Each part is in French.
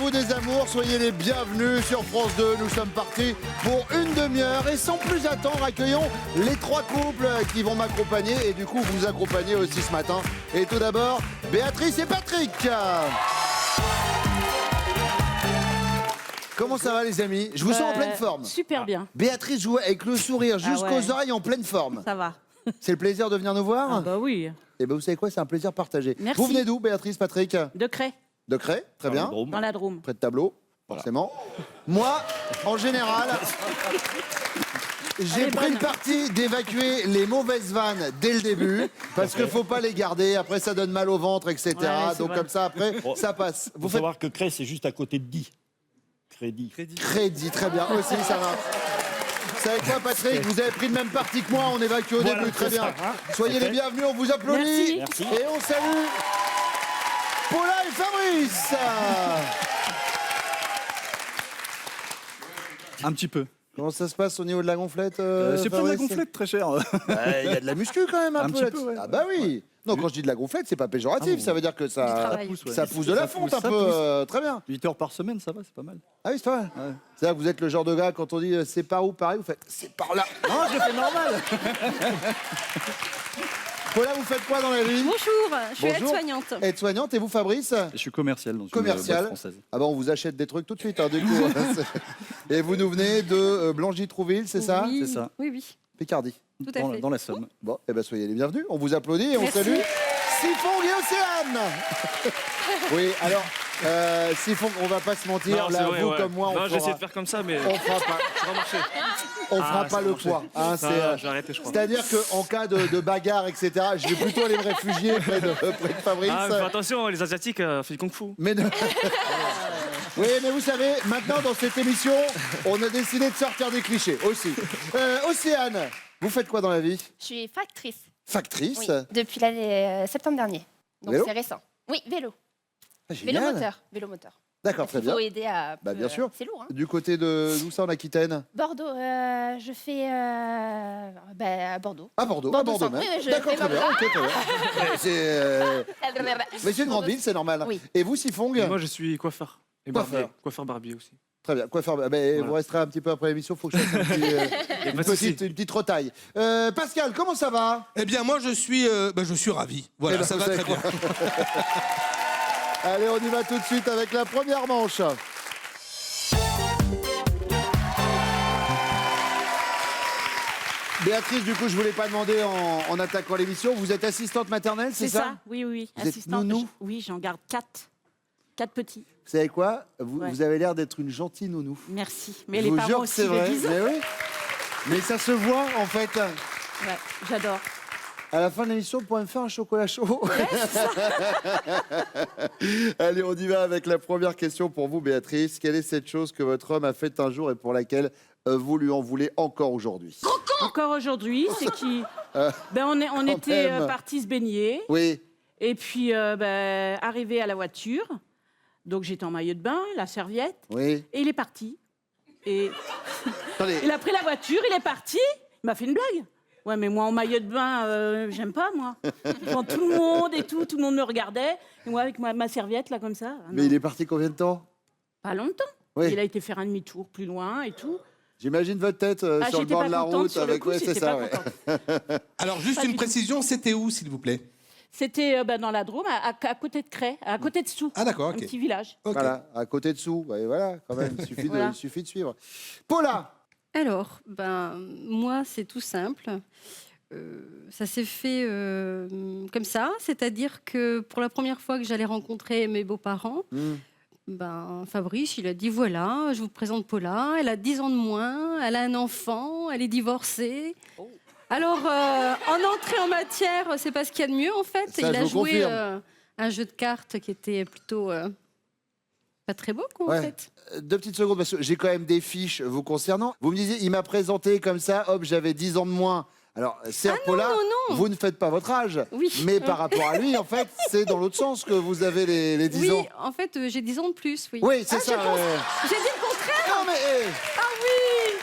vous des amours, soyez les bienvenus sur France 2. Nous sommes partis pour une demi-heure et sans plus attendre, accueillons les trois couples qui vont m'accompagner et du coup vous accompagner aussi ce matin. Et tout d'abord, Béatrice et Patrick. Comment ça va les amis? Je vous sens en pleine forme. Super bien. Béatrice joue avec le sourire jusqu'aux oreilles en pleine forme. Ça va. C'est le plaisir de venir nous voir? Ah bah oui. Et ben vous savez quoi, c'est un plaisir partagé. Merci. Vous venez d'où Béatrice, Patrick? De Cray, De Cray, très bien. dans la Drôme. Près de tableau, forcément. Moi, en général, j'ai pris le parti d'évacuer les mauvaises vannes dès le début, parce qu'il ne faut pas les garder, après ça donne mal au ventre, etc. Ouais, Donc vrai. comme ça, après, ça passe. Vous faut savoir que Cray, c'est juste à côté de Die. Crédit. Crédit, très bien, aussi ça va. Vous savez quoi Patrick, vous avez pris le même parti que moi, on évacue au début, très bien. Soyez les bienvenus, on vous applaudit. Merci. Et on salue Paula et Fabrice. Un petit peu. Comment ça se passe au niveau de la gonflette C'est pas de la Fabrice? gonflette très cher. Il y a de la muscu quand même un Un peu petit là-dessus. peu, ouais. Ah bah oui. Non, quand je dis de la gonflette, c'est pas péjoratif, Ah bon. ça veut dire que ça travail. pousse, ouais. ça pousse de la Ça fonte pousse, un ça peu. pousse. Très bien. 8 heures par semaine, ça va, c'est pas mal. Ah oui, c'est vrai. Ouais. C'est-à-dire que vous êtes le genre de gars, quand on dit c'est par où, pareil, vous faites c'est par là. Non, je fais normal. Paula, vous faites quoi dans la vie? Bonjour, je suis Bonjour. aide-soignante. Aide-soignante, et vous Fabrice? Je suis commercial dans une Commercial. boîte française. Ah bah on vous achète des trucs tout de suite, hein, du coup. Et vous nous venez de Blangy-Trouville, c'est ça? Oui, C'est ça. Oui, oui, Picardie. tout à fait. Dans la Somme. Bon, eh ben soyez les bienvenus, on vous applaudit et on Merci. salue Siphon et Océane. Oui, alors, Siphon, on va pas se mentir, Non, là, c'est vrai, vous ouais. comme moi, Non, on j'ai essayé fera, de faire comme ça, mais on fera pas, ça va marcher. on fera Ah, pas ça le va poids. Hein, Non, c'est, je vais arrêter, je crois. c'est-à-dire qu'en cas de bagarre, etc., je vais plutôt aller me réfugier près de Fabrice. Ah, mais attention, les Asiatiques font du kung-fu. Mais ne- Oui, mais vous savez, maintenant dans cette émission, on a décidé de sortir des clichés aussi. Océane, vous faites quoi dans la vie? Je suis factrice. Factrice. Oui, depuis l'année septembre dernier. Donc Vélo c'est récent. Oui, vélo. Ah, génial. Vélomoteur. Vélomoteur. D'accord, Parce très qu'il bien. faut aider à. Bah, bien sûr. C'est lourd, hein. Du côté de d'où ça en Aquitaine? Bordeaux, je fais. À Bordeaux. À Bordeaux, Bordeaux à Bordeaux centre. même. Oui, oui, je D'accord, fais très bien. Bordeaux. Ok, très bien. Mais c'est une grande ville, c'est normal. Oui. Et vous, Sifong? Et moi, je suis coiffeur. Et Coiffeur. barbier. Coiffeur barbier aussi. Très bien. Quoi faire? Vous Voilà. resterez un petit peu après l'émission, il faut que je fasse Y a pas de souci. une petite retaille. Pascal, comment ça va? Eh bien, moi, je suis ravi. Voilà, Eh ben, ça vous va savez très bien. Allez, on y va tout de suite avec la première manche. Béatrice, du coup, je voulais pas demander en attaquant l'émission. Vous êtes assistante maternelle, c'est C'est ça? ça, oui, oui. Vous êtes Assistante. nounou? Oui, j'en garde 4. 4 petits. Vous savez quoi? Ouais. Vous avez l'air d'être une gentille nounou. Merci. Mais Je les vous parents jure que aussi c'est le vrai. disent. Mais oui. Mais ça se voit, en fait. Ouais, j'adore. À la fin de l'émission, vous pourrez me faire un chocolat chaud. Allez, on y va avec la première question pour vous, Béatrice. Quelle est cette chose que votre homme a faite un jour et pour laquelle vous lui en voulez encore aujourd'hui? Encore aujourd'hui, c'est qui on était même. partis se baigner. Oui. Et puis, arrivé à la voiture. Donc, j'étais en maillot de bain, la serviette. Oui. Et il est parti. Et Attendez. il a pris la voiture, il est parti. Il m'a fait une blague. Ouais, mais moi, en maillot de bain, j'aime pas, moi. Quand tout le monde et tout le monde me regardait. Et moi, avec ma serviette, là, comme ça. Ah, Mais non, il est parti combien de temps? pas longtemps. Oui. Il a été faire un demi-tour plus loin et tout. J'imagine votre tête sur le j'étais bord pas de la contente route sur le avec. coup, Ouais, c'est j'étais ça. pas Ouais. contente. Alors, juste Pas une du tout. précision, c'était où, s'il vous plaît? C'était dans la Drôme, à côté de Cray, à côté de Soux. Ah, d'accord, Un ok. petit village. Ok. Voilà, à côté dessous. Ouais, voilà, quand même. Voilà. Il suffit de suivre. Paula. Alors, moi, c'est tout simple. Ça s'est fait comme ça, c'est-à-dire que pour la première fois que j'allais rencontrer mes beaux-parents, Fabrice, il a dit voilà, je vous présente Paula, elle a 10 ans de moins, elle a un enfant, elle est divorcée. Alors, en entrée en matière, c'est pas ce qu'il y a de mieux en fait. Ça, il je a vous joué confirme. un jeu de cartes qui était plutôt pas très beau, quoi, Ouais. en fait. 2 petites secondes, parce que j'ai quand même des fiches vous concernant. Vous me disiez, il m'a présenté comme ça, hop, j'avais 10 ans de moins. Alors, certes, Paula, non. vous ne faites pas votre âge. Oui. Mais par rapport à lui, en fait, c'est dans l'autre sens que vous avez les 10 Oui, ans. en fait, j'ai 10 ans de plus, oui. Oui, c'est ça. J'ai dit le contraire. Non, mais Ah oui,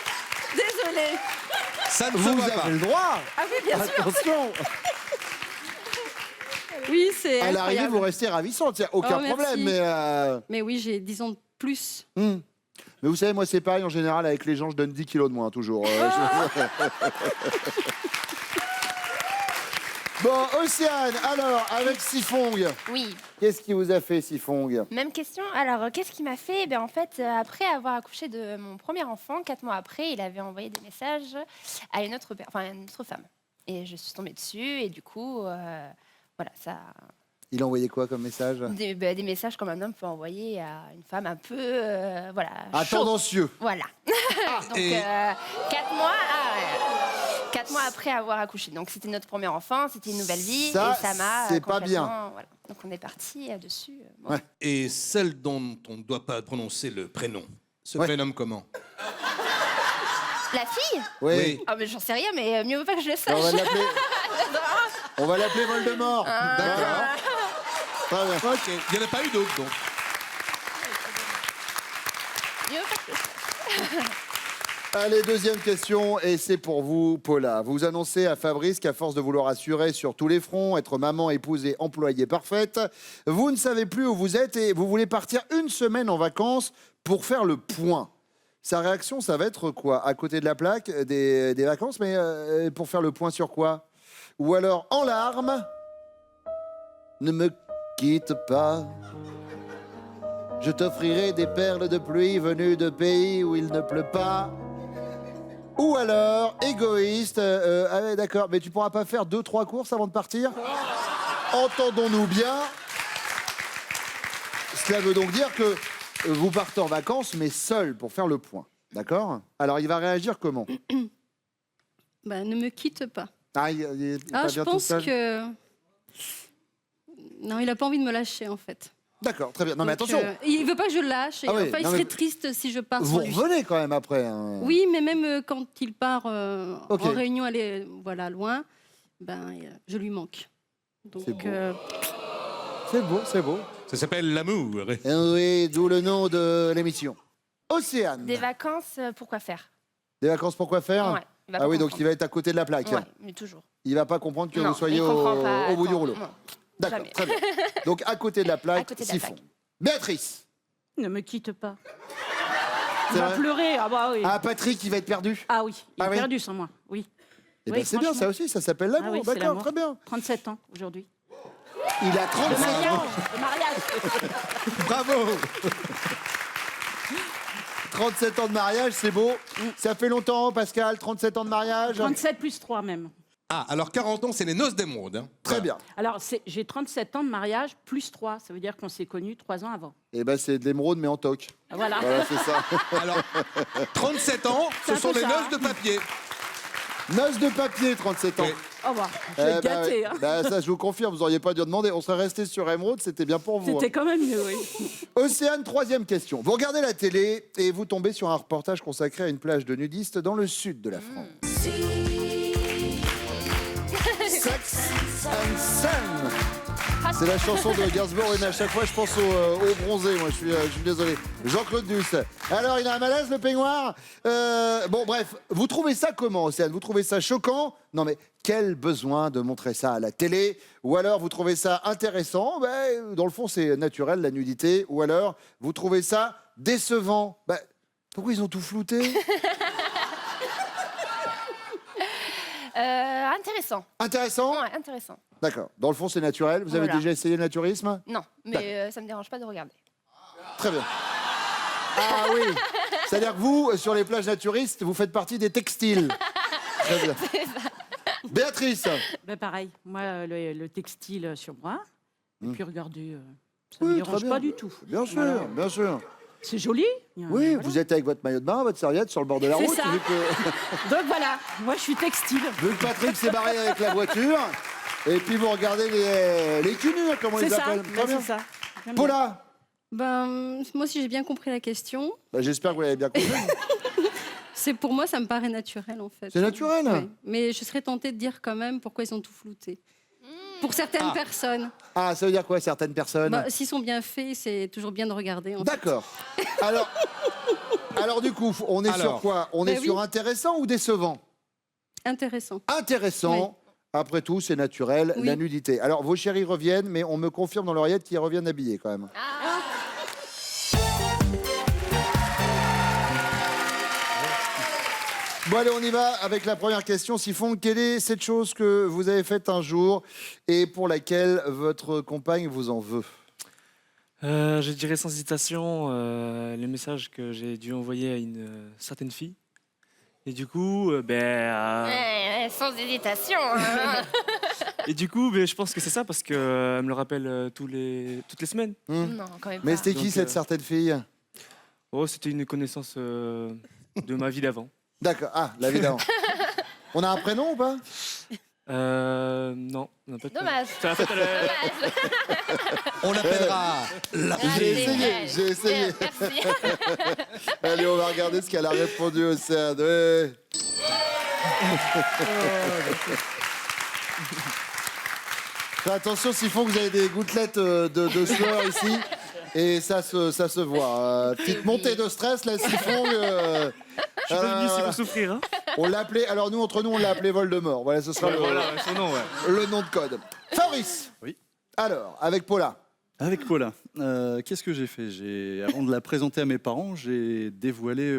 désolée. Ça ne se vous voit avez pas. le droit. Ah oui, bien sûr. Attention. Oui, c'est À l'arrivée, incroyable. vous restez ravissante, il n'y a aucun Oh, merci. problème. Mais Mais oui, j'ai 10 ans de plus. Mais vous savez, moi, c'est pareil en général avec les gens, je donne 10 kilos de moins, toujours. Bon, Océane, alors, avec Sifong, Oui, qu'est-ce qui vous a fait, Sifong? même question. Alors, qu'est-ce qui m'a fait? En fait, après avoir accouché de mon premier enfant, 4 mois après, il avait envoyé des messages à une autre femme. Et je suis tombée dessus, et du coup, voilà, ça. Il a envoyé quoi comme message? Des messages comme un homme peut envoyer à une femme un peu, voilà. Ah, chaud. tendancieux. Voilà. Donc, et- 4 mois après avoir accouché. Donc, c'était notre premier enfant, c'était une nouvelle vie. Ça, et ça m'a. c'est pas bien. complètement- Voilà. Donc, on est parti dessus. Bon. Ouais. Et celle dont on ne doit pas prononcer le prénom se Ouais. prénomme comment? La fille? Oui. Ah, mais j'en sais rien, mais mieux vaut pas que je le sache. On va l'appeler. On va l'appeler Voldemort. D'accord. Très bien. Ok. Il n'y en a pas eu d'autres, donc. Mieux vaut pas que je le sache. Allez, deuxième question, et c'est pour vous, Paula. Vous annoncez à Fabrice qu'à force de vouloir assurer sur tous les fronts, être maman, épouse et employée parfaite, vous ne savez plus où vous êtes et vous voulez partir une semaine en vacances pour faire le point. Sa réaction, ça va être quoi? À côté de la plaque des vacances, mais pour faire le point sur quoi? Ou alors en larmes, ne me quitte pas. Je t'offrirai des perles de pluie venues de pays où il ne pleut pas. Ou alors, égoïste, ah ouais, d'accord, mais tu pourras pas faire 2-3 courses avant de partir? Entendons-nous bien. Cela veut donc dire que vous partez en vacances, mais seul, pour faire le point. D'accord? Alors, il va réagir comment? Ne me quitte pas. Ah, il est pas Je bien tout pense seul? que... Non, il n'a pas envie de me lâcher, en fait. D'accord, très bien. Non, mais Donc, attention, il veut pas que je le lâche. Et Ah oui, enfin, il non, serait mais- triste si je pars vous sans lui. revenez quand même après. Hein. Oui, mais même quand il part Ok. en réunion, aller voilà, loin, je lui manque. Donc, C'est beau. C'est beau, c'est beau. Ça s'appelle l'amour. Et oui, d'où le nom de l'émission. Océane. Des vacances, pourquoi faire? Des vacances pour quoi faire? Ouais, il va Ah pas oui, donc comprendre. il va être à côté de la plaque. Ouais, mais toujours. Il va pas comprendre que Non, vous soyez il comprend pas au bout du quand- rouleau. non, D'accord, jamais. très bien. Donc à côté de la plaque, À côté de la Siphon. plaque. Béatrice. Ne me quitte pas. C'est Il va vrai pleurer. Ah bah oui. Ah, Patrick, il va être perdu. Ah oui, il Ah est oui. perdu sans moi. Oui. Eh Oui, ben, c'est bien, franchement. ça aussi, ça s'appelle l'amour. Ah oui, c'est D'accord, l'amour. très bien. 37 ans aujourd'hui. Il a 35 ans. Le mariage. Bravo. 37 ans de mariage, c'est beau. Ça fait longtemps, Pascal, 37 ans de mariage. 37 plus 3 même. Ah, alors 40 ans, c'est les noces d'émeraude. Hein. Très Voilà. bien. Alors, j'ai 37 ans de mariage plus 3. Ça veut dire qu'on s'est connus 3 ans avant. Eh ben, c'est de l'émeraude, mais en toc. Voilà. Voilà, c'est ça. Alors, 37 ans, C'est ce un sont peu des ça, noces hein. de papier. Noce de papier, 37 ans. Oui. Oh bah, je Eh vais ben, être gâtée. oui. Hein. Ben, ça, je vous confirme, vous auriez pas dû demander. On serait resté sur Émeraude, c'était bien pour vous. C'était hein. quand même mieux, oui. Océane, troisième question. Vous regardez la télé et vous tombez sur un reportage consacré à une plage de nudistes dans le sud de la France. Sex and Sun. C'est la chanson de Gainsbourg, mais à chaque fois je pense au bronzé, moi je suis désolé. Jean-Claude Duss. Alors il a un malaise le peignoir. Bon bref, vous trouvez ça comment Océane? Vous trouvez ça choquant? Non mais quel besoin de montrer ça à la télé? Ou alors vous trouvez ça intéressant? Dans le fond c'est naturel la nudité. Ou alors vous trouvez ça décevant? Pourquoi ils ont tout flouté? Intéressant. Intéressant? Ouais, intéressant. D'accord. Dans le fond c'est naturel. Vous avez Voilà. déjà essayé le naturisme? Non, mais ça me dérange pas de regarder. Très bien. Ah oui. C'est-à-dire que vous, sur les plages naturistes, vous faites partie des textiles. Très bien. Béatrice. Ben pareil, moi, le textile sur moi. Et puis regardez, ça Oui, ne me très dérange bien. pas du tout. Bien sûr, Voilà. bien sûr. C'est joli. Oui, Voilà. vous êtes avec votre maillot de bain, votre serviette sur le bord de la C'est route. ça. Donc voilà, moi je suis textile. Vu que Patrick s'est barré avec la voiture. Et puis vous regardez les cul nus, comment C'est ils ça, appellent. ben, Très bien. c'est ça. J'aime bien. Paula. Moi, si j'ai bien compris la question, J'espère que vous l'avez bien compris. pour moi, ça me paraît naturel, en fait. C'est naturel? Ouais. Mais je serais tentée de dire quand même pourquoi ils ont tout flouté. Pour certaines personnes. Ah, ça veut dire quoi, certaines personnes? S'ils sont bien faits, c'est toujours bien de regarder. En fait. D'accord. Alors du coup, on est sur Alors. quoi? On est Ben sur oui. intéressant ou décevant? Intéressant. Intéressant. Après tout, c'est naturel, Oui. la nudité. Alors, vos chéris reviennent, mais on me confirme dans l'oreillette qu'ils reviennent habillés quand même. Bon allez, on y va avec la première question. Siphon, quelle est cette chose que vous avez faite un jour et pour laquelle votre compagne vous en veut? Je dirais sans hésitation les messages que j'ai dû envoyer à une certaine fille. Et du coup, Sans hésitation. Hein. je pense que c'est ça parce qu'elle me le rappelle toutes les semaines. Non, quand même pas. Mais c'était qui Donc, cette certaine fille? Oh, c'était une connaissance de ma vie d'avant. D'accord, ah, la vie d'avant. On a un prénom ou pas? Non, on n'a pas de Dommage. Ça a fait à la- Dommage. On l'appellera la... Ah, J'ai c'est essayé, vrai. j'ai essayé. Merci. Allez, on va regarder ce qu'elle a répondu au CERN. Ouais. Fais attention, Siphon, vous avez des gouttelettes de sueur ici. Et ça se voit. Petite montée de stress, là, Siphon. Je suis pas venu ici voilà. pour souffrir. Hein. On l'a appelé, alors nous, entre nous, on l'a appelé Voldemort. Voilà, ce sera Voilà, son nom, ouais. le nom de code. Fabrice. Oui. Alors, avec Paula. Avec Paula, qu'est-ce que j'ai fait? Avant de la présenter à mes parents, j'ai dévoilé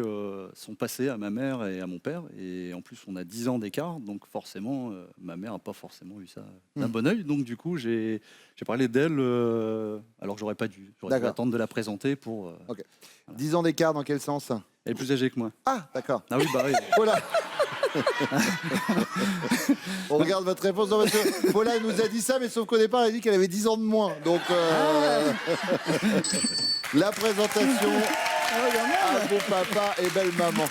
son passé à ma mère et à mon père. Et en plus, on a 10 ans d'écart, donc forcément, ma mère n'a pas forcément vu ça d'un bon oeil. Donc du coup, j'ai parlé d'elle alors que j'aurais pas dû. J'aurais dû D'accord. attendre de la présenter pour... 10 ans d'écart, dans quel sens? Elle est plus âgée que moi. Ah, d'accord. Ah oui, bah oui. Paula. On regarde votre réponse. Non, parce que Paula elle nous a dit ça, mais sauf qu'au départ, elle a dit qu'elle avait 10 ans de moins. Donc, la présentation à bon papa et belle maman.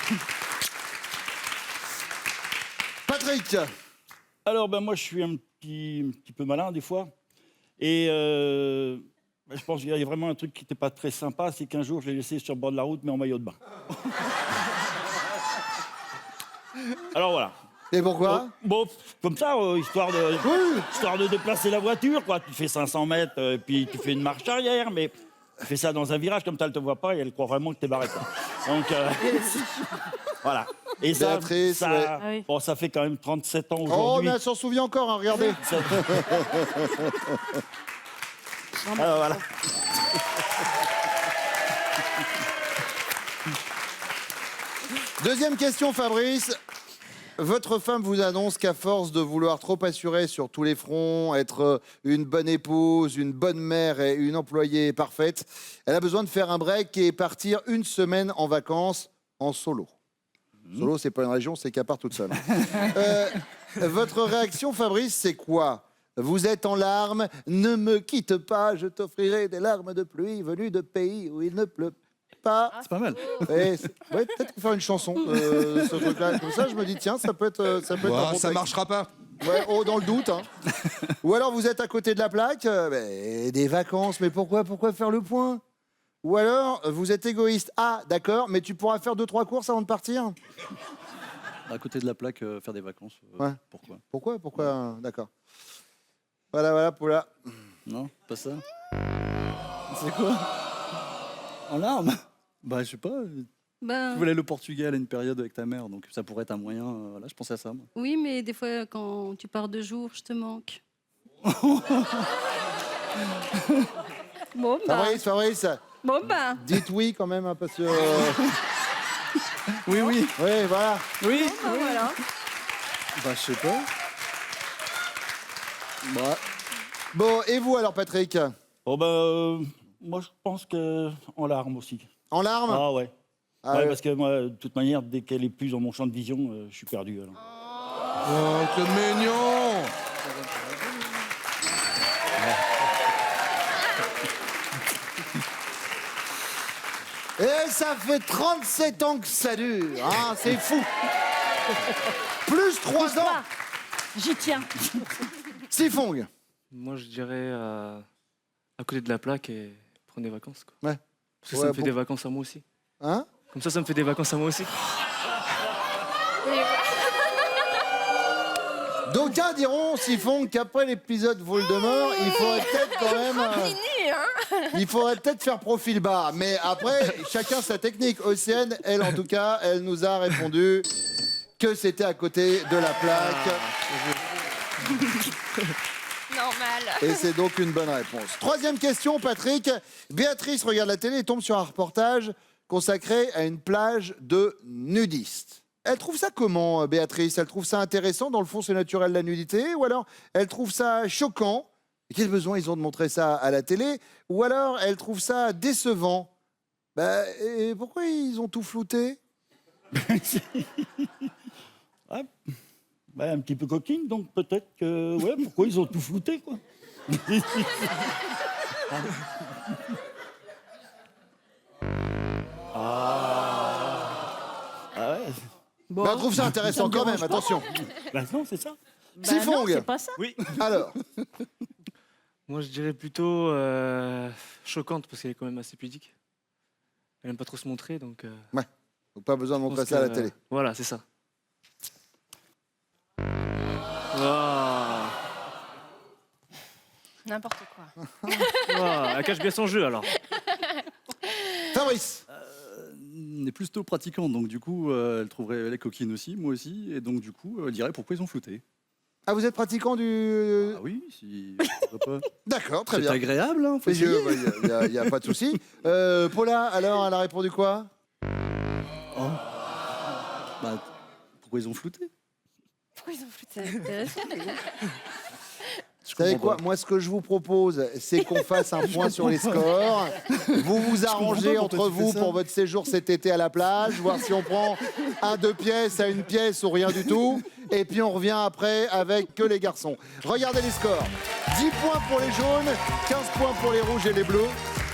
Patrick. Alors, ben, moi, je suis un petit peu malin des fois. Et je pense qu'il y a vraiment un truc qui n'était pas très sympa, c'est qu'un jour, je l'ai laissé sur le bord de la route, mais en maillot de bain. Alors voilà. Et pourquoi? Bon, comme ça, histoire de déplacer la voiture, quoi. Tu fais 500 mètres, puis tu fais une marche arrière, mais tu fais ça dans un virage, comme ça, elle te voit pas et elle croit vraiment que t'es barré, quoi. Donc, voilà. Et ça, Béatrice, ça, ouais. Ah oui. bon, ça fait quand même 37 ans Oh, aujourd'hui. mais elle s'en souvient encore, hein, regardez. Ça- Alors voilà. Deuxième question, Fabrice. Votre femme vous annonce qu'à force de vouloir trop assurer sur tous les fronts, être une bonne épouse, une bonne mère et une employée parfaite, elle a besoin de faire un break et partir une semaine en vacances en solo. Solo, c'est pas une région, c'est qu'elle part toute seule. Votre réaction, Fabrice, c'est quoi? Vous êtes en larmes, ne me quitte pas, je t'offrirai des larmes de pluie venues de pays où il ne pleut pas. C'est pas mal. Ouais, peut-être faire une chanson, ce truc-là. Comme ça, je me dis, tiens, ça peut être un bon ça texte. marchera pas. Ouais, oh, dans le doute. Hein. Ou alors, vous êtes à côté de la plaque, des vacances, mais pourquoi faire le point? Ou alors, vous êtes égoïste. Ah, d'accord, mais tu pourras faire 2-3 courses avant de partir? À côté de la plaque, faire des vacances. Ouais. Pourquoi? Pourquoi D'accord. Voilà, Paula. Non, pas ça. C'est quoi? En larmes? Bah, je sais pas. Ben, Tu voulais aller au Portugal à une période avec ta mère, donc ça pourrait être un moyen. Voilà, je pensais à ça, moi. oui, mais des fois, quand tu pars 2 jours, je te manque. Bon, bah. Fabrice, Bon, bah. dites oui quand même, hein, parce que... Oui, oui. Oui, voilà. Oui. Bah, voilà. Bah, je sais pas. Bah, Bon, et vous alors, Patrick? Oh ben, moi je pense que en larmes aussi. En larmes? Ah ouais. Ah Ouais, ouais. parce que moi, de toute manière, dès qu'elle est plus dans mon champ de vision, je suis perdu. Alors. Oh, que mignon. Et ça fait 37 ans que ça dure. Hein, c'est fou. Plus 3 ans. J'y tiens. Siphon. Moi, je dirais à côté de la plaque et prendre des vacances. Quoi. Ouais. Parce que Ouais, ça me fait bon. des vacances à moi aussi. Hein? Comme ça me fait des vacances à moi aussi. D'aucuns diront, Siphon, qu'après l'épisode Voldemort, il faudrait peut-être quand même... Continue, hein. il faudrait peut-être faire profil bas. Mais après, chacun sa technique. Océane, elle, en tout cas, elle nous a répondu que c'était à côté de la plaque. Normal. Et c'est donc une bonne réponse. Troisième question, Patrick. Béatrice regarde la télé et tombe sur un reportage consacré à une plage de nudistes. Elle trouve ça comment, Béatrice? Elle trouve ça intéressant? Dans le fond, c'est naturel la nudité? Ou alors, elle trouve ça choquant? Quel besoin ils ont de montrer ça à la télé? Ou alors, elle trouve ça décevant? Bah, et pourquoi ils ont tout flouté? Ouais. Bah, un petit peu coquine, donc peut-être que... Ouais, pourquoi ils ont tout flouté, quoi. Ah ouais. Bon. Bah, elle trouve ça intéressant me quand même, dérange pas. attention. Bah non, c'est ça. Bah Sifong. non, c'est pas ça. Oui. Alors, Moi, je dirais plutôt choquante parce qu'elle est quand même assez pudique. Elle aime pas trop se montrer, donc. donc pas besoin de je montrer pense ça à la que, télé. Voilà, c'est ça. Ah. N'importe quoi. Elle cache bien son jeu alors. Fabrice. On est plutôt pratiquante, donc du coup, elle trouverait les coquines aussi, moi aussi, et donc du coup, elle dirait pourquoi ils ont flouté. Ah, vous êtes pratiquant du... Ah oui, si. pourquoi pas. D'accord, très C'est bien. agréable, hein, faut Il essayer. n'y a pas de souci. Paula, alors, elle a répondu quoi? Bah, pourquoi ils ont flouté? Pourquoi ils ont foutu C'est intéressant. Vous savez quoi? Moi, ce que je vous propose, c'est qu'on fasse un point sur les scores. Vous vous arrangez pas entre pourquoi tu vous fais ça. pour votre séjour cet été à la plage, voir si on prend 2 pièces à 1 pièce ou rien du tout. Et puis on revient après avec que les garçons. Regardez les scores. 10 points pour les jaunes, 15 points pour les rouges et les bleus.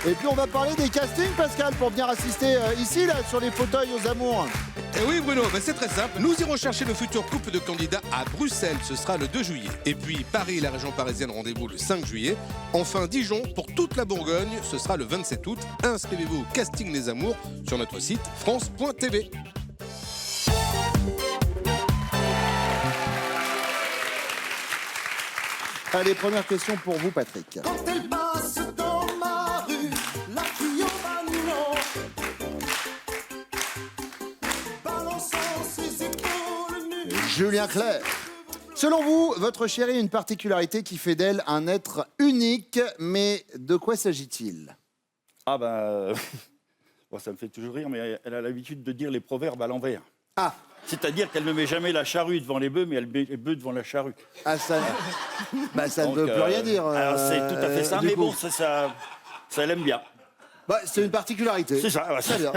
Et puis on va parler des castings, Pascal, pour venir assister ici, là, sur les fauteuils aux amours. Et oui Bruno, ben c'est très simple. Nous irons chercher le futur couple de candidats à Bruxelles, ce sera le 2 juillet. Et puis Paris et la région parisienne, rendez-vous le 5 juillet. Enfin Dijon, pour toute la Bourgogne, ce sera le 27 août. Inscrivez-vous au casting des amours sur notre site france.tv. Allez, première question pour vous, Patrick. Quand elle passe dans ma rue, la fille au maniement, balançant ses épaules nues. Julien Clerc. Selon vous, votre chérie a une particularité qui fait d'elle un être unique, mais de quoi s'agit-il? Ah ben... bon, ça me fait toujours rire, mais elle a l'habitude de dire les proverbes à l'envers. Ah, C'est-à-dire qu'elle ne met jamais la charrue devant les bœufs, mais elle met les bœufs devant la charrue. ah ça, bah, ça ne Donc, veut plus rien dire. Alors c'est tout à fait ça, du mais coup. bon, ça elle aime bien. Bah, c'est une particularité. C'est ça, ouais, Très bien.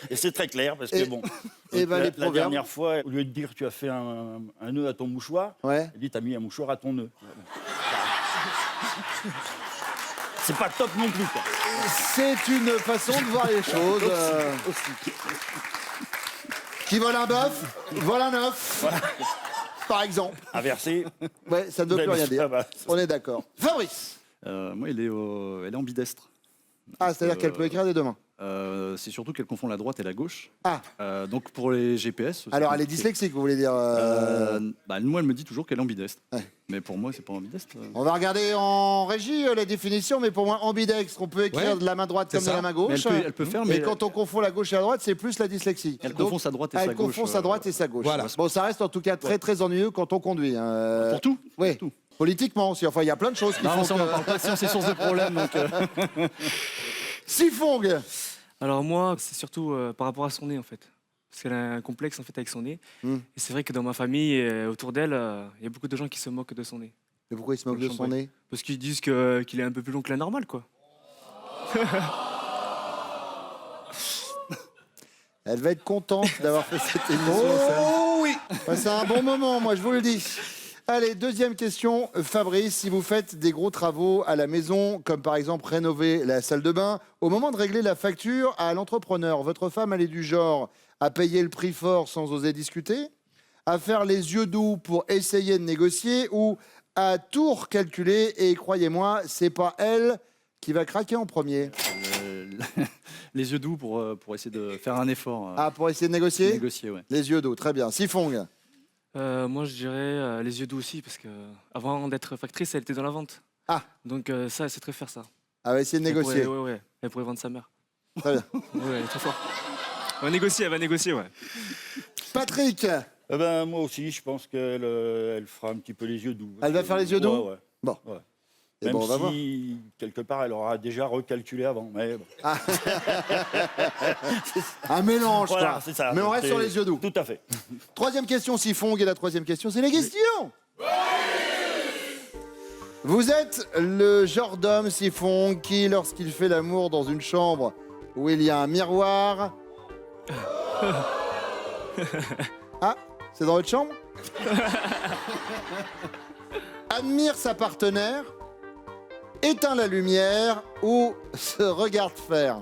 Et c'est très clair, parce que Et- bon... et donc, ben, les la proverbes. dernière fois, au lieu de dire tu as fait un nœud à ton mouchoir, Ouais. elle dit t'as mis un mouchoir à ton nœud. C'est pas top non plus, quoi. C'est une façon de voir les choses. Qui vole un bœuf, vole un œuf. Par exemple. Inversé. Ouais, ça ne veut plus rien dire. Ah bah, On est d'accord. Fabrice. Moi, elle est ambidestre. Ah, c'est-à-dire qu'elle peut écrire des deux mains. C'est surtout qu'elle confond la droite et la gauche. Ah, Donc pour les GPS. c'est alors elle est compliqué. dyslexique, vous voulez dire Bah, moi, elle me dit toujours qu'elle est ambidestre. Ouais. Mais pour moi, c'est pas ambidestre. On va regarder en régie la définition, mais pour moi, ambidextre, on peut écrire Ouais, de la main droite c'est comme de ça. la main Mais gauche. elle peut faire, mais Et quand on confond la gauche et la droite, c'est plus la dyslexie. elle Donc, confond sa droite et elle sa gauche. confond sa droite et sa gauche. Voilà. Bon, ça reste en tout cas très très ennuyeux quand on conduit. hein. Pour tout. Oui. Pour tout. Politiquement aussi. Enfin, il y a plein de choses qui Non, font ça, on n'en parle que... pas. Si c'est source de problème. Donc, Sifong. Alors moi, c'est surtout par rapport à son nez en fait. Parce qu'elle a un complexe en fait avec son nez. Hmm. Et c'est vrai que dans ma famille, autour d'elle, il y a beaucoup de gens qui se moquent de son nez. Mais pourquoi il se moque de son nez? Parce qu'ils disent qu'il est un peu plus long que la normale quoi. Elle va être contente d'avoir fait cette émission. Oh oui. C'est un bon moment, moi, je vous le dis. Allez, deuxième question. Fabrice, si vous faites des gros travaux à la maison, comme par exemple rénover la salle de bain, au moment de régler la facture à l'entrepreneur, votre femme, elle est du genre à payer le prix fort sans oser discuter, à faire les yeux doux pour essayer de négocier ou à tout recalculer et croyez-moi, c'est pas elle qui va craquer en premier. les yeux doux pour essayer de faire un effort. Ah, pour essayer de négocier? Négocier, ouais. Les yeux doux, très bien. Sifong. Moi je dirais les yeux doux aussi parce que avant d'être factrice, elle était dans la vente. Ah. Donc ça, elle sait très faire ça. Elle va essayer de négocier. Ouais. Elle pourrait vendre sa mère. Très bien. Ouais, elle est trop fort. Elle va négocier, ouais. Patrick. Eh ben, moi aussi, je pense qu'elle elle fera un petit peu les yeux doux. Elle va faire les yeux doux? Ouais. Bon. Ouais. Et Même bon, on va voir. si, quelque part, elle aura déjà recalculé avant. Mais bon. Un mélange, Voilà, quoi. c'est ça. Mais on reste C'est- sur les yeux doux. Tout à fait. Troisième question, Sifong, et la troisième question, c'est les questions. Vous êtes le genre d'homme, Sifong, qui, lorsqu'il fait l'amour dans une chambre où il y a un miroir... Ah, c'est dans votre chambre? Admire sa partenaire, éteint la lumière ou se regarde faire.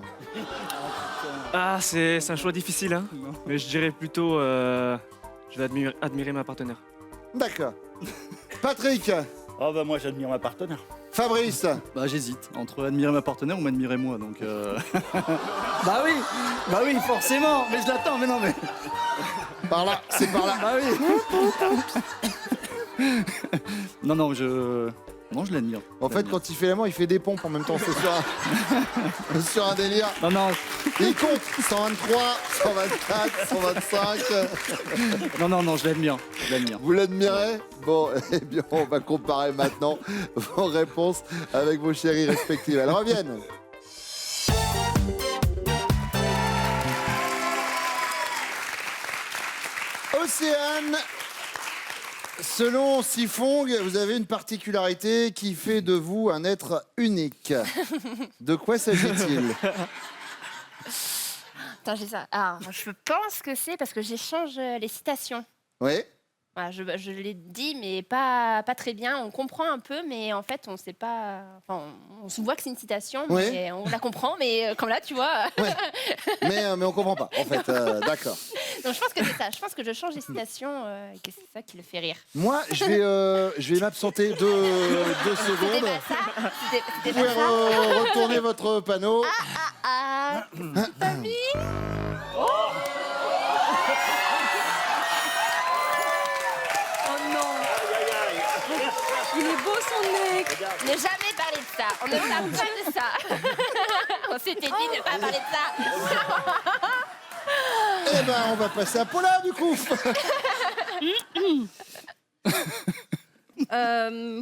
Ah, c'est un choix difficile, hein. Mais je dirais plutôt, je vais admirer ma partenaire. D'accord. Patrick, Oh, bah, moi, j'admire ma partenaire. Fabrice, Bah, j'hésite entre admirer ma partenaire ou m'admirer moi. Donc, Bah oui, forcément. Mais je l'attends, mais non, mais. par là, c'est par là. Bah oui. non, je l'admire. En fait, quand il fait l'amour, il fait des pompes en même temps. C'est sur un délire. Non, Il compte 123, 124, 125. non, je l'admire. Vous l'admirez? Bon, eh bien, on va comparer maintenant vos réponses avec vos chéries respectives. Elles reviennent. Océane, selon Sifong, vous avez une particularité qui fait de vous un être unique. De quoi s'agit-il? Attends, j'ai ça. Alors, je pense que c'est parce que j'échange les citations. Oui. Voilà, je l'ai dit, mais pas très bien. On comprend un peu, mais en fait, on sait pas. Enfin, on se voit que c'est une citation, mais on la comprend, mais comme là, tu vois. Mais on comprend pas, en fait. D'accord. Donc, je pense que c'est ça. Je pense que je change les citations et que c'est ça qui le fait rire. Moi, je vais m'absenter 2 C'était secondes. pas ça. Vous C'était pouvez pas ça. retourner votre panneau. Ah, famille. Oh non. Il est beau son nez. Ne jamais parler de ça. On ne parle pas de ça. On s'était dit ne pas parler de ça. Eh ben, on va passer à Paula, du coup.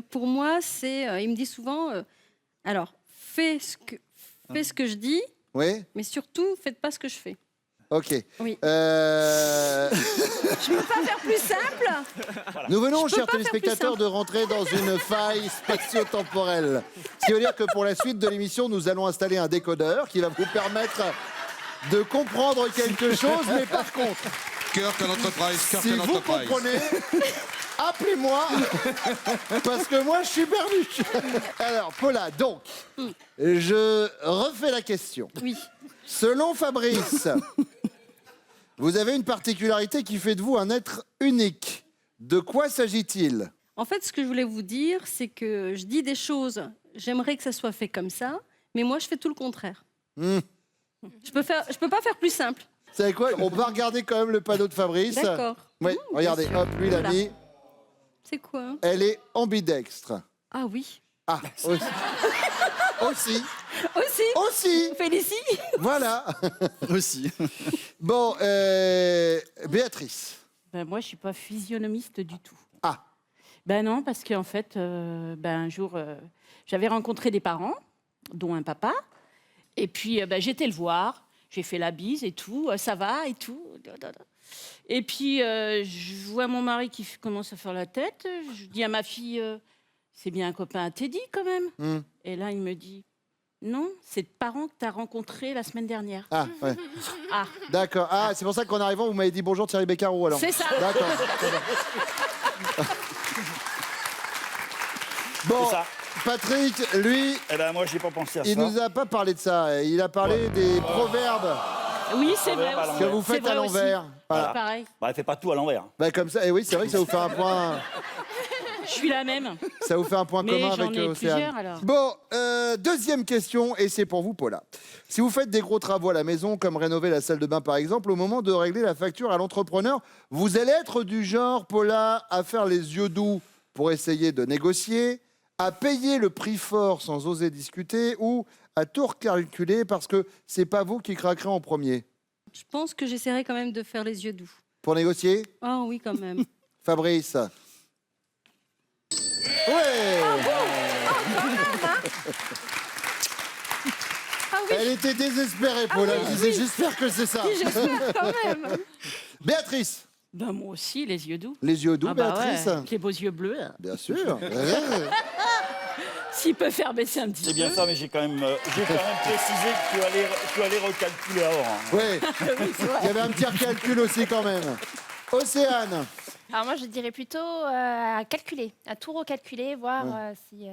Pour moi, c'est. Il me dit souvent. Alors, fais ce que je dis, Oui, mais surtout, faites pas ce que je fais. ok. Oui. Je peux pas faire plus simple. Nous venons, Je peux chers pas faire plus téléspectateurs, simple. de rentrer dans une faille spatio-temporelle. Ce qui veut dire que pour la suite de l'émission, nous allons installer un décodeur qui va vous permettre de comprendre quelque chose, mais par contre, Kirk and Enterprise, Kirk si and vous Enterprise. comprenez, appelez-moi, parce que moi, je suis perdu. Alors, Paula, donc, je refais la question. Oui. Selon Fabrice, vous avez une particularité qui fait de vous un être unique. De quoi s'agit-il? En fait, ce que je voulais vous dire, c'est que je dis des choses, j'aimerais que ça soit fait comme ça, mais moi, je fais tout le contraire. Je peux pas faire plus simple. Vous savez quoi? On va regarder quand même le panneau de Fabrice. D'accord. Oui, regardez, sûr. hop, lui, il a Voilà. mis. C'est quoi? Elle est ambidextre. Ah oui. Ah, aussi. Aussi. Aussi. Aussi. Félicie. Voilà. Aussi. Bon, Béatrice. Ben, moi, je suis pas physionomiste du tout. Ah. Ben non, parce qu'en fait, un jour, j'avais rencontré des parents, dont un papa, et puis j'étais le voir, j'ai fait la bise et tout, ça va et tout. Et puis, je vois mon mari qui commence à faire la tête, je dis à ma fille, c'est bien un copain à Teddy quand même. Et là, il me dit, non, c'est le parent que tu as rencontré la semaine dernière. Ah, ouais. Ah, D'accord. Ah, c'est pour ça qu'en arrivant, vous m'avez dit bonjour Thierry Beccaro, alors. c'est ça. D'accord. Bon, C'est ça. Patrick, lui, Eh ben, moi, j'ai pas pensé à il ça. nous a pas parlé de ça. Il a parlé des proverbes Oui, c'est vrai à aussi. que vous C'est faites vrai à l'envers. aussi. Voilà. Pareil. Bah, elle fait pas tout à l'envers. Bah, comme ça, et oui, c'est vrai que ça vous fait un point. Je suis la même. Ça vous fait un point Mais commun j'en avec ai Océane. plusieurs, alors. Bon, deuxième question, et c'est pour vous, Paula. Si vous faites des gros travaux à la maison, comme rénover la salle de bain par exemple, au moment de régler la facture à l'entrepreneur, vous allez être du genre, Paula, à faire les yeux doux pour essayer de négocier, à payer le prix fort sans oser discuter, ou à tout recalculer parce que c'est pas vous qui craquerez en premier. Je pense que j'essaierai quand même de faire les yeux doux. Pour négocier, Ah oui, quand même. Fabrice. Ouais. Ah oui, Elle était désespérée, Paula. oui, Elle disait, oui. j'espère que c'est ça. j'espère quand même. Béatrice, Ben, moi aussi, les yeux doux. les yeux doux, Ah bah Béatrice. ouais, avec les beaux yeux bleus. Bien sûr. Ouais. S'il peut faire baisser un petit C'est peu. bien ça, mais j'ai quand même précisé que tu allais recalculer avant. Hein. Ouais. Oui, c'est vrai. Il y avait un petit recalcul aussi quand même. Océane, Alors moi, je dirais plutôt à calculer, à tout recalculer, voir si...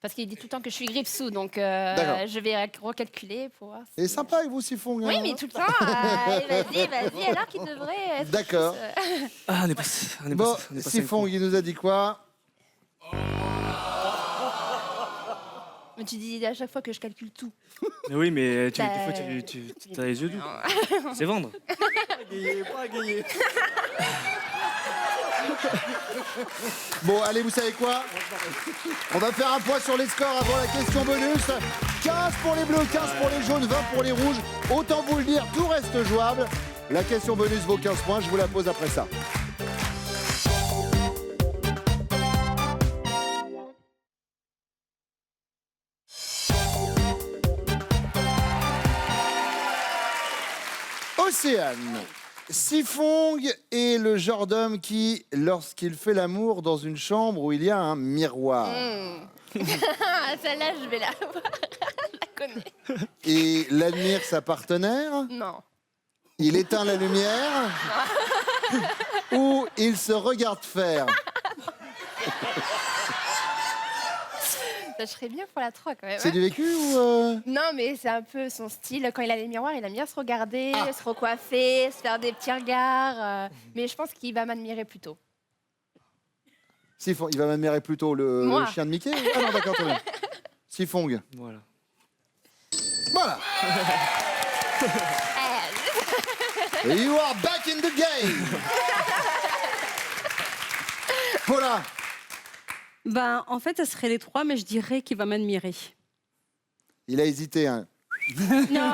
Parce qu'il dit tout le temps que je suis grippe-sous, donc D'accord. je vais recalculer pour voir si... elle est sympa avec vous, Siphon. Oui, hein. mais tout le temps, vas-y, alors qu'il devrait être... D'accord. plus, Ah, on est Bon, passé Siphon, il nous a dit quoi? Mais tu dis à chaque fois que je calcule tout. Mais oui, mais des Bah, fois, tu as les yeux doux. C'est vendre. Bon, allez, vous savez quoi? On va faire un point sur les scores avant la question bonus. 15 pour les bleus, 15 pour les jaunes, 20 pour les rouges. Autant vous le dire, tout reste jouable. La question bonus vaut 15 points, je vous la pose après ça. Océane. Siphong est le genre d'homme qui, lorsqu'il fait l'amour dans une chambre où il y a un miroir, Celle-là, je vais la voir. Je la connais. il admire sa partenaire, Non. il éteint la lumière ou il se regarde faire. Ça, je serais bien pour la 3 quand même. C'est du vécu ou Non, mais c'est un peu son style. Quand il a les miroirs, il aime bien se regarder, se recoiffer, se faire des petits regards. Mais je pense qu'il va m'admirer plutôt. Siphong, il va m'admirer plutôt le Moi. chien de Mickey. Ah non, d'accord, très bien. Siphong. Voilà. Voilà. You are back in the game. Voilà. Ben, en fait, ça serait les 3, mais je dirais qu'il va m'admirer. Il a hésité, hein. Non.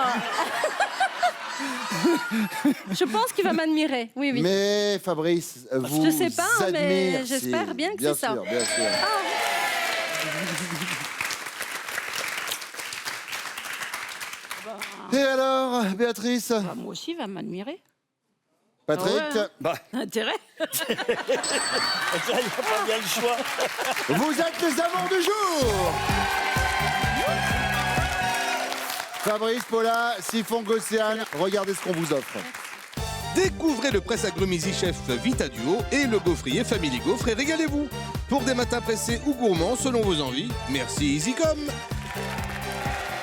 Je pense qu'il va m'admirer. Oui, oui. Mais Fabrice, vous Je sais pas, mais admire, j'espère si. bien que Bien c'est ça. sûr, bien sûr. Et alors, Béatrice, Bah, moi aussi, il va m'admirer. Patrick, Ah ouais. Intérêt. Il n'y a pas bien le choix. vous êtes les amants du jour. Fabrice, Paula, Siphon, Océane, regardez ce qu'on vous offre. Découvrez le presse agrumes Easy Chef Vita Duo et le gaufrier Family Gaufre et régalez-vous. Pour des matins pressés ou gourmands selon vos envies, merci EasyCom.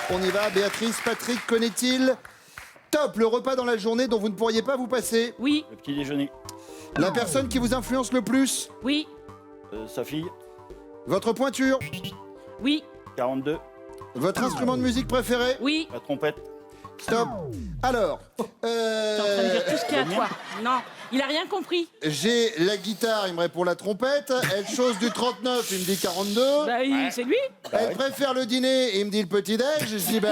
On y va, Béatrice, Patrick, connaît-il top le repas dans la journée dont vous ne pourriez pas vous passer? Oui, Le petit déjeuner. La personne qui vous influence le plus? oui, Sa fille, Votre pointure? oui, 42. Votre instrument de musique préféré? oui. La trompette. Stop. Alors, T'es en train de dire tout ce qu'il y a à toi. Non, il a rien compris. j'ai la guitare, il me répond la trompette. Elle chose du 39, il me dit 42. Bah, c'est lui. Elle préfère le dîner et il me dit le petit-déj. Je dis, bah,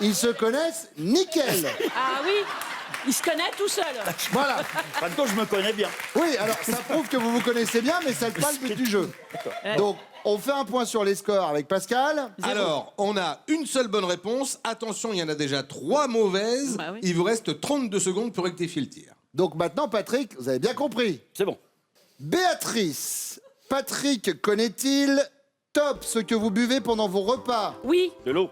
ils se connaissent, nickel. Ah oui, il se connaît tout seul. Voilà. Maintenant, je me connais bien. Oui, alors ça prouve que vous vous connaissez bien, mais ça n'est pas le but du jeu. Donc, on fait un point sur les scores avec Pascal. Alors, on a une seule bonne réponse. Attention, il y en a déjà 3 mauvaises. Bah oui. Il vous reste 32 secondes pour rectifier le tir. Donc maintenant, Patrick, vous avez bien compris. C'est bon. Béatrice, Patrick connaît-il top ce que vous buvez pendant vos repas? Oui, De l'eau.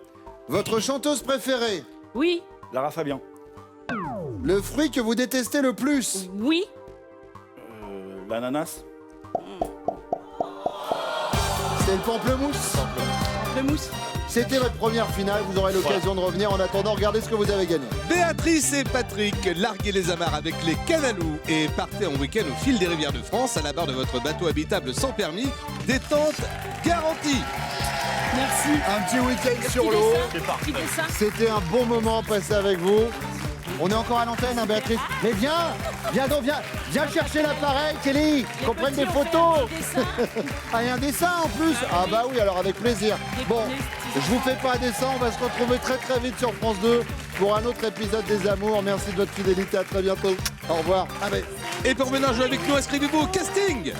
Votre chanteuse préférée? oui, Lara Fabian. Le fruit que vous détestez le plus? oui. L'ananas. C'est le pamplemousse. Le mousse. C'était votre première finale, vous aurez l'occasion de revenir. En attendant, regardez ce que vous avez gagné. Béatrice et Patrick, larguez les amarres avec les canalous et partez en week-end au fil des rivières de France à la barre de votre bateau habitable sans permis. Détente garantie. Merci. Un petit week-end Petit sur l'eau. dessin, petit dessin. C'était un bon moment passé avec vous. On est encore à l'antenne, hein, Béatrice. Mais viens donc, viens chercher l'appareil, Kelly, qu'on prenne des photos. Ah, il y a un dessin en plus. Ah bah oui, alors avec plaisir. Bon, je vous fais pas un dessin, on va se retrouver très très vite sur France 2 pour un autre épisode des Amours. Merci de votre fidélité, à très bientôt. Au revoir. Ah, mais... Et pour venir jouer avec nous, inscrivez-vous au casting.